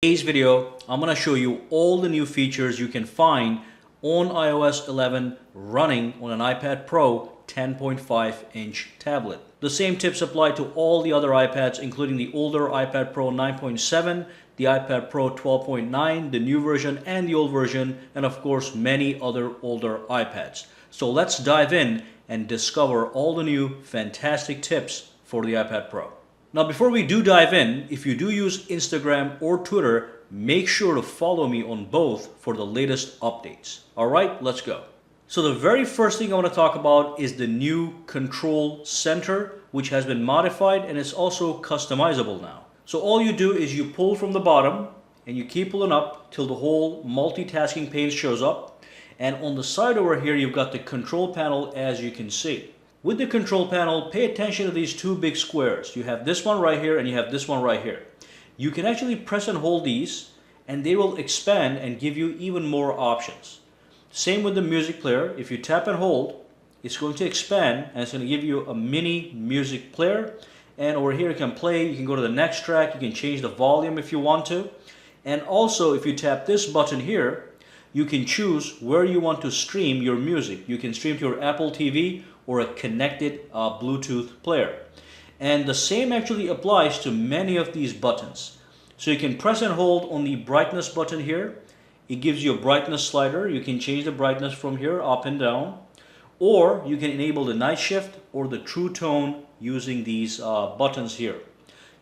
Today's video, I'm going to show you all the new features you can find on iOS 11 running on an iPad Pro 10.5-inch tablet. The same tips apply to all the other iPads, including the older iPad Pro 9.7, the iPad Pro 12.9, the new version and the old version, and of course many other older iPads. So let's dive in and discover all the new fantastic tips for the iPad Pro. Now before we do dive in, if you do use Instagram or Twitter, make sure to follow me on both for the latest updates. Alright, let's go. So the very first thing I want to talk about is the new control center, which has been modified and it's also customizable now. So all you do is you pull from the bottom and you keep pulling up till the whole multitasking pane shows up. And on the side over here, you've got the control panel, as you can see. With the control panel, pay attention to these two big squares. You have this one right here and you have this one right here. You can actually press and hold these and they will expand and give you even more options. Same with the music player. If you tap and hold, it's going to expand and it's going to give you a mini music player. And over here you can play, you can go to the next track, you can change the volume if you want to. And also if you tap this button here, you can choose where you want to stream your music. You can stream to your Apple TV or a connected Bluetooth player. And the same actually applies to many of these buttons. So you can press and hold on the brightness button here. It gives you a brightness slider. You can change the brightness from here up and down. Or you can enable the night shift or the true tone using these buttons here.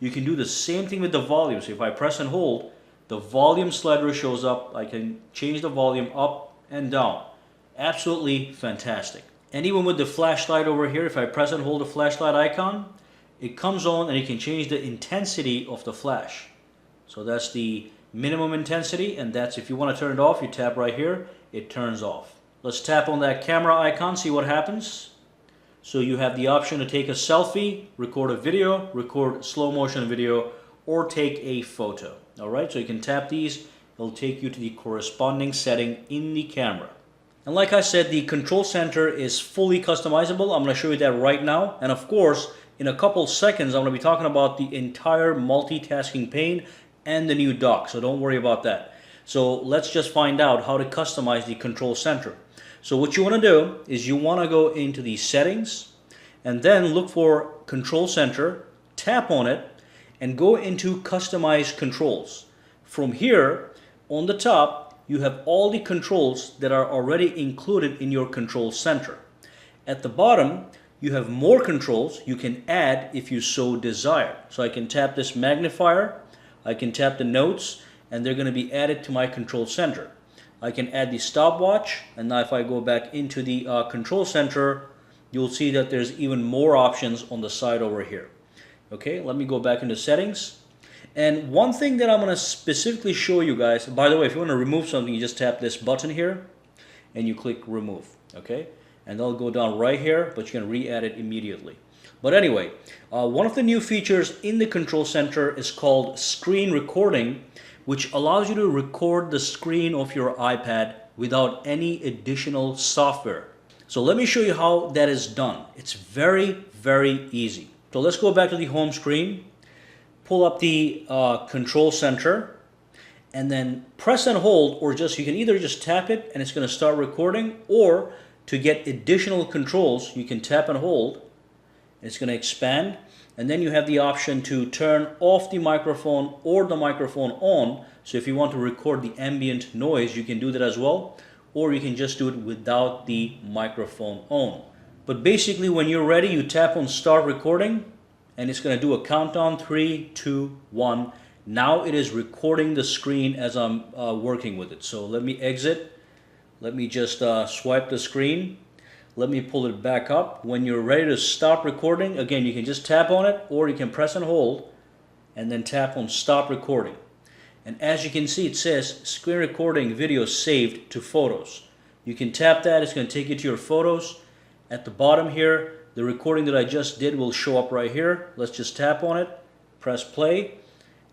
You can do the same thing with the volume. So if I press and hold, the volume slider shows up. I can change the volume up and down. Absolutely fantastic. And even with the flashlight over here, if I press and hold the flashlight icon, it comes on and you can change the intensity of the flash. So that's the minimum intensity, and that's if you want to turn it off, you tap right here, it turns off. Let's tap on that camera icon, see what happens. So you have the option to take a selfie, record a video, record slow motion video, or take a photo. Alright, so you can tap these, it'll take you to the corresponding setting in the camera. And like I said, the control center is fully customizable. I'm going to show you that right now. And of course, in a couple seconds, I'm going to be talking about the entire multitasking pane and the new dock. So don't worry about that. So let's just find out how to customize the control center. So what you want to do is you want to go into the settings and then look for control center, tap on it, and go into customize controls. From here, on the top, you have all the controls that are already included in your control center. At the bottom, you have more controls you can add if you so desire. So I can tap this magnifier, I can tap the notes, and they're going to be added to my control center. I can add the stopwatch, and now if I go back into the control center, you'll see that there's even more options on the side over here. Okay, let me go back into settings. And one thing that I'm going to specifically show you guys, by the way, if you want to remove something, you just tap this button here and you click remove, okay? And they'll go down right here, but you can re-add it immediately. But anyway, one of the new features in the control center is called screen recording, which allows you to record the screen of your iPad without any additional software. So let me show you how that is done. It's very, very easy. So let's go back to the home screen. Pull up the control center and then press and hold, or you can either just tap it and it's going to start recording, or to get additional controls you can tap and hold. It's going to expand, and then you have the option to turn off the microphone or the microphone on. So if you want to record the ambient noise, you can do that as well, or you can just do it without the microphone on. But basically when you're ready, you tap on start recording and it's going to do a countdown, 3, 2, 1. Now it is recording the screen as I'm working with it. So let me exit. Let me just swipe the screen. Let me pull it back up. When you're ready to stop recording, again, you can just tap on it, or you can press and hold and then tap on stop recording. And as you can see, it says screen recording video saved to photos. You can tap that. It's going to take you to your photos. At the bottom here, the recording that I just did will show up right here. Let's just tap on it, press play,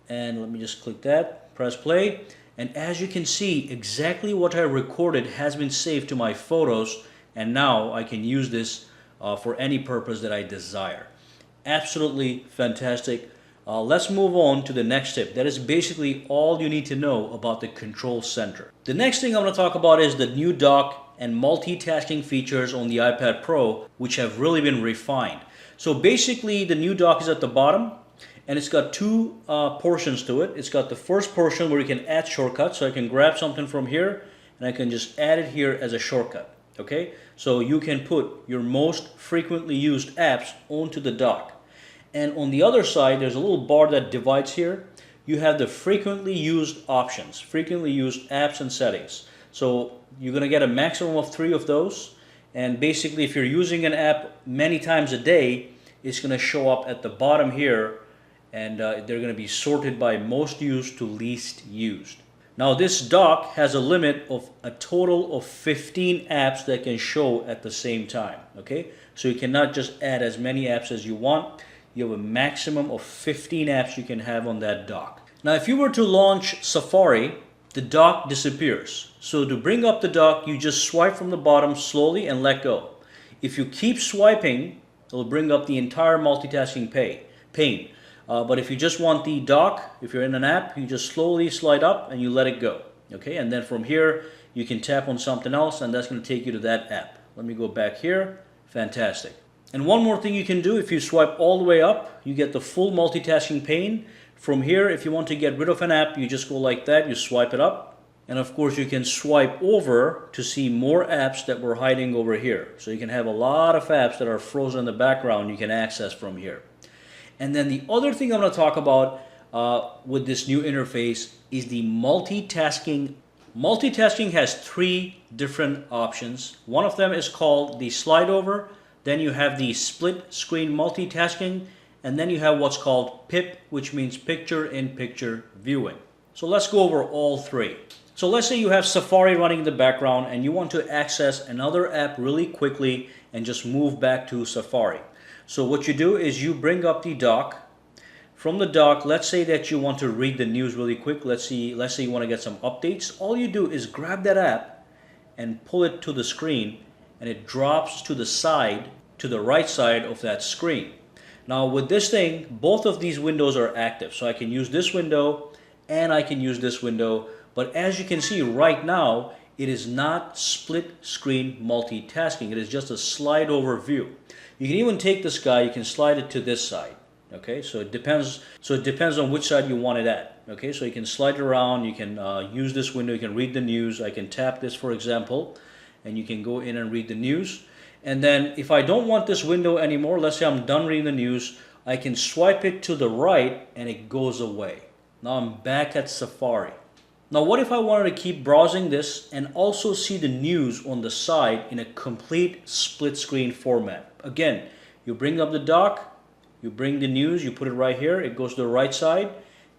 and let me just click that, press play. And as you can see, exactly what I recorded has been saved to my photos, and now I can use this for any purpose that I desire. Absolutely fantastic. Let's move on to the next tip. That is basically all you need to know about the control center. The next thing I'm going to talk about is the new dock and multitasking features on the iPad Pro, which have really been refined. So basically the new dock is at the bottom, and it's got two portions to it. It's got the first portion where you can add shortcuts. So I can grab something from here and I can just add it here as a shortcut. Okay, so you can put your most frequently used apps onto the dock. And on the other side, there's a little bar that divides here. You have the frequently used options, frequently used apps and settings. So you're going to get a maximum of 3 of those. And basically, if you're using an app many times a day, it's going to show up at the bottom here. And they're going to be sorted by most used to least used. Now this dock has a limit of a total of 15 apps that can show at the same time. Okay, so you cannot just add as many apps as you want. You have a maximum of 15 apps you can have on that dock. Now if you were to launch Safari, the dock disappears. So to bring up the dock, you just swipe from the bottom slowly and let go. If you keep swiping, it'll bring up the entire multitasking pane. But if you just want the dock, if you're in an app, you just slowly slide up and you let it go. Okay, and then from here, you can tap on something else and that's going to take you to that app. Let me go back here. Fantastic. And one more thing you can do, if you swipe all the way up, you get the full multitasking pane. From here, if you want to get rid of an app, you just go like that, you swipe it up. And of course, you can swipe over to see more apps that were hiding over here. So you can have a lot of apps that are frozen in the background you can access from here. And then the other thing I'm going to talk about with this new interface is the multitasking. Multitasking has 3 different options. One of them is called the slide over. Then you have the split screen multitasking. And then you have what's called PIP, which means picture-in-picture viewing. So let's go over all 3. So let's say you have Safari running in the background and you want to access another app really quickly and just move back to Safari. So what you do is you bring up the dock. From the dock, let's say that you want to read the news really quick. Let's say you want to get some updates. All you do is grab that app and pull it to the screen, and it drops to the side, to the right side of that screen. Now with this thing, both of these windows are active. So I can use this window and I can use this window. But as you can see right now, it is not split screen multitasking. It is just a slide over view. You can even take this guy, you can slide it to this side. Okay, so it depends on which side you want it at. Okay, so you can slide it around, you can use this window, you can read the news. I can tap this, for example, and you can go in and read the news. And then if I don't want this window anymore, let's say I'm done reading the news, I can swipe it to the right and it goes away. Now I'm back at Safari. Now what if I wanted to keep browsing this and also see the news on the side in a complete split screen format? Again, you bring up the dock, you bring the news, you put it right here, it goes to the right side,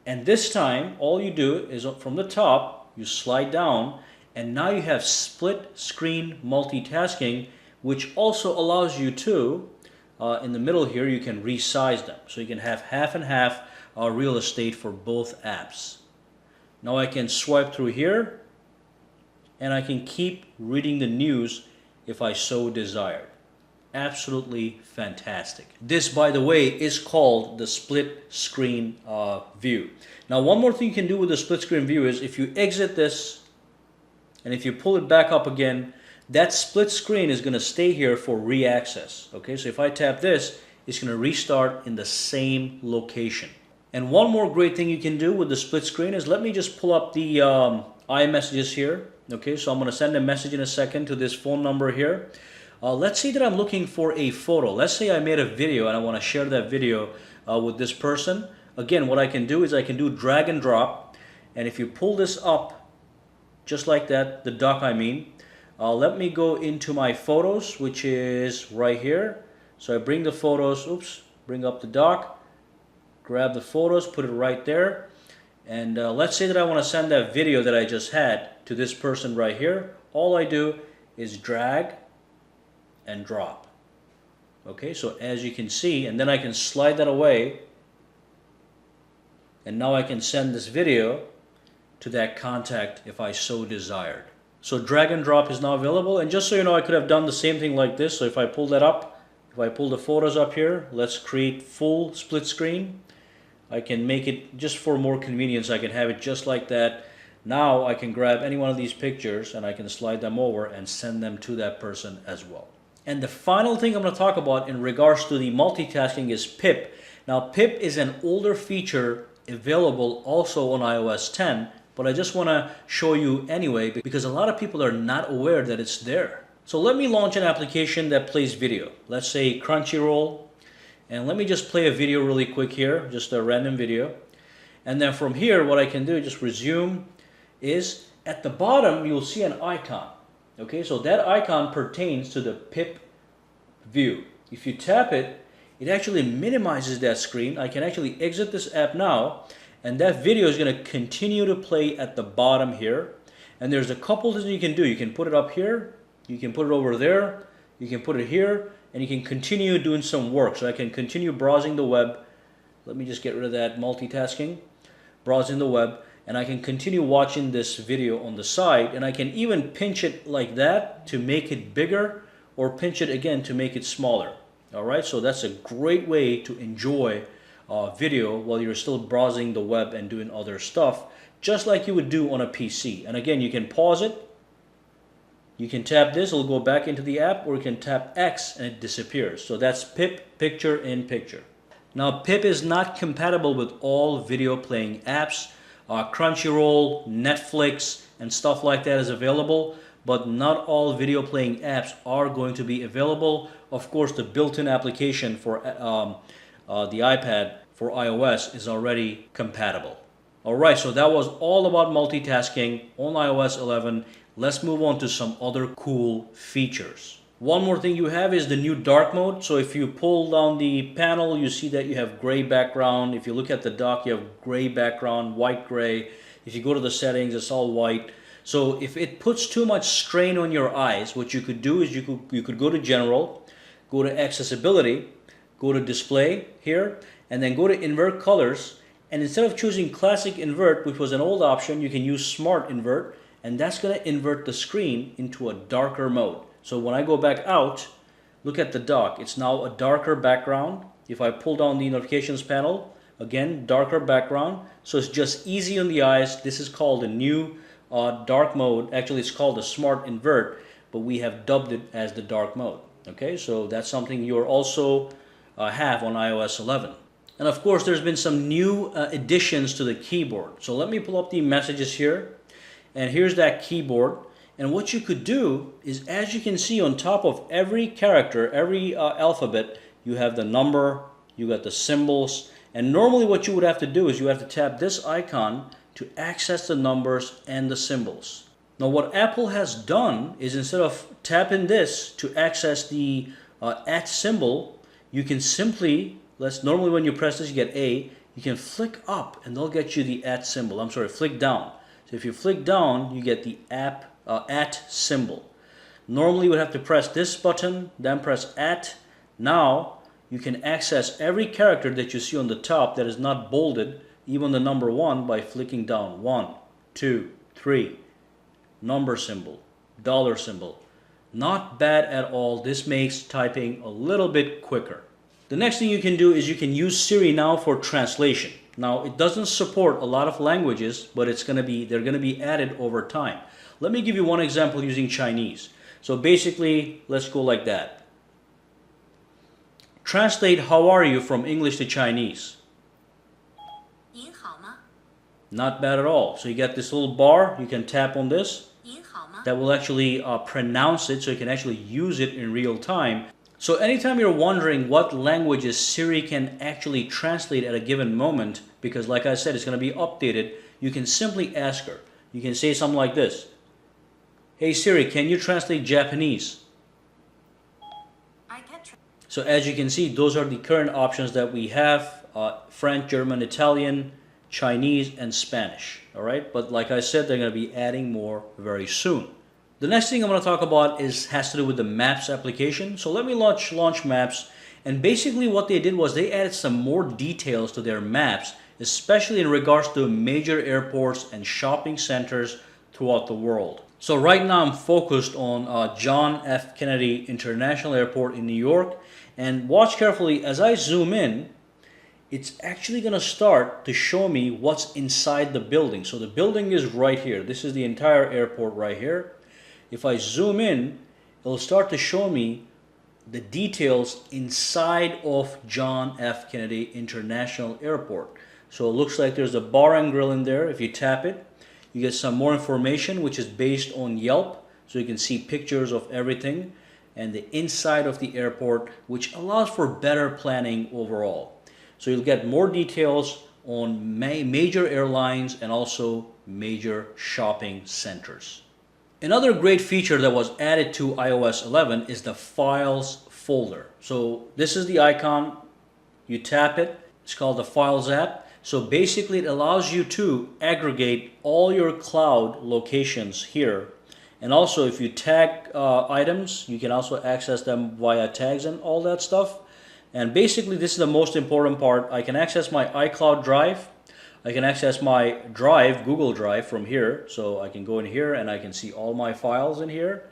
and this time all you do is from the top, you slide down, and now you have split screen multitasking, which also allows you to, in the middle here, you can resize them. So you can have half and half real estate for both apps. Now I can swipe through here, and I can keep reading the news if I so desired. Absolutely fantastic. This, by the way, is called the split screen view. Now one more thing you can do with the split screen view is if you exit this and if you pull it back up again, that split screen is going to stay here for re-access. Okay, so if I tap this, it's going to restart in the same location. And one more great thing you can do with the split screen is, let me just pull up the iMessages here. Okay, so I'm going to send a message in a second to this phone number here. Let's say that I'm looking for a photo. Let's say I made a video and I want to share that video with this person. Again, what I can do is I can do drag and drop. And if you pull this up, just like that, the dock I mean, let me go into my photos, which is right here. So I bring the photos, bring up the dock, grab the photos, put it right there. And let's say that I want to send that video that I just had to this person right here. All I do is drag and drop. Okay, so as you can see, and then I can slide that away, and now I can send this video to that contact if I so desired. So drag and drop is now available, and just so you know, I could have done the same thing like this. So if I pull that up, if I pull the photos up here, let's create full split screen. I can make it just for more convenience. I can have it just like that. Now I can grab any one of these pictures and I can slide them over and send them to that person as well. And the final thing I'm going to talk about in regards to the multitasking is PIP. Now PIP is an older feature available also on iOS 10, but I just want to show you anyway because a lot of people are not aware that it's there. So let me launch an application that plays video. Let's say Crunchyroll, and let me just play a video really quick here, just a random video. And then from here, what I can do, just resume, is at the bottom you'll see an icon. Okay, so that icon pertains to the PIP view. If you tap it, it actually minimizes that screen. I can actually exit this app now, and that video is going to continue to play at the bottom here. And there's a couple things you can do. You can put it up here, you can put it over there, you can put it here, and you can continue doing some work. So I can continue browsing the web. Let me just get rid of that multitasking. Browsing the web, and I can continue watching this video on the side, and I can even pinch it like that to make it bigger, or pinch it again to make it smaller. Alright, so that's a great way to enjoy video while you're still browsing the web and doing other stuff, just like you would do on a PC. And again, you can pause it, you can tap this, it'll go back into the app, or you can tap X and it disappears. So that's PIP, picture in picture. Now PIP is not compatible with all video playing apps. Crunchyroll, Netflix, and stuff like that is available, but not all video playing apps are going to be available. Of course, the built-in application for the iPad for iOS is already compatible. Alright, so that was all about multitasking on iOS 11. Let's move on to some other cool features. One more thing you have is the new dark mode. So if you pull down the panel, you see that you have gray background. If you look at the dock, you have gray background, white gray. If you go to the settings, it's all white. So if it puts too much strain on your eyes, what you could do is you could go to General, go to Accessibility, go to Display here, and then go to Invert Colors. And instead of choosing Classic Invert, which was an old option, you can use Smart Invert, and that's going to invert the screen into a darker mode. So when I go back out, look at the dock. It's now a darker background. If I pull down the notifications panel, again, darker background. So it's just easy on the eyes. This is called a new dark mode. Actually, it's called the Smart Invert, but we have dubbed it as the dark mode. Okay, so that's something you'll also have on iOS 11. And of course, there's been some new additions to the keyboard. So let me pull up the messages here. And here's that keyboard. And what you could do is, as you can see on top of every character, every alphabet, you have the number, you got the symbols, and normally what you would have to do is you have to tap this icon to access the numbers and the symbols. Now what Apple has done is, instead of tapping this to access the at symbol, you can simply, normally when you press this you get A, you can flick up and they'll get you the at symbol. I'm sorry, flick down. So if you flick down, you get the at symbol. Normally you would have to press this button, then press at. Now you can access every character that you see on the top that is not bolded, even the number 1, by flicking down. 1, 2, 3, number symbol, dollar symbol. Not bad at all. This makes typing a little bit quicker. The next thing you can do is you can use Siri now for translation. Now it doesn't support a lot of languages, but they're going to be added over time. Let me give you one example using Chinese. So basically, let's go like that. Translate "how are you" from English to Chinese. 您好吗? Not bad at all. So you get this little bar, you can tap on this. 您好吗? That will actually pronounce it, so you can actually use it in real time. So anytime you're wondering what languages Siri can actually translate at a given moment, because like I said, it's going to be updated, you can simply ask her. You can say something like this. Hey Siri, can you translate Japanese? I can So as you can see, those are the current options that we have. French, German, Italian, Chinese, and Spanish. Alright, but like I said, they're going to be adding more very soon. The next thing I'm going to talk about has to do with the Maps application. So let me launch Maps. And basically what they did was they added some more details to their maps, especially in regards to major airports and shopping centers throughout the world. So right now I'm focused on John F. Kennedy International Airport in New York. And watch carefully as I zoom in, it's actually going to start to show me what's inside the building. So the building is right here. This is the entire airport right here. If I zoom in, it'll start to show me the details inside of John F. Kennedy International Airport. So it looks like there's a bar and grill in there. If you tap it, you get some more information, which is based on Yelp. So you can see pictures of everything and the inside of the airport, which allows for better planning overall. So you'll get more details on major airlines and also major shopping centers. Another great feature that was added to iOS 11 is the Files folder. So this is the icon. You tap it. It's called the Files app. So basically it allows you to aggregate all your cloud locations here. And also if you tag items, you can also access them via tags and all that stuff. And basically this is the most important part. I can access my iCloud Drive. I can access my Drive, Google Drive from here. So I can go in here and I can see all my files in here.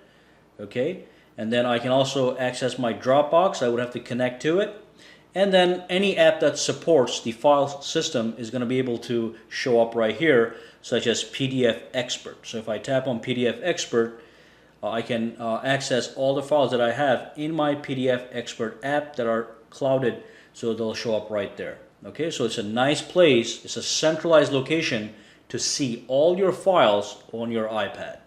Okay. And then I can also access my Dropbox. I would have to connect to it. And then any app that supports the file system is going to be able to show up right here, such as PDF Expert. So if I tap on PDF Expert, I can access all the files that I have in my PDF Expert app that are clouded, so they'll show up right there. Okay, so it's a nice place, it's a centralized location to see all your files on your iPad.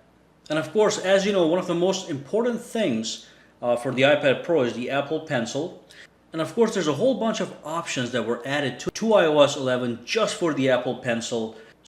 And of course, as you know, one of the most important things for the iPad Pro is the Apple Pencil. And of course, there's a whole bunch of options that were added to iOS 11 just for the Apple Pencil.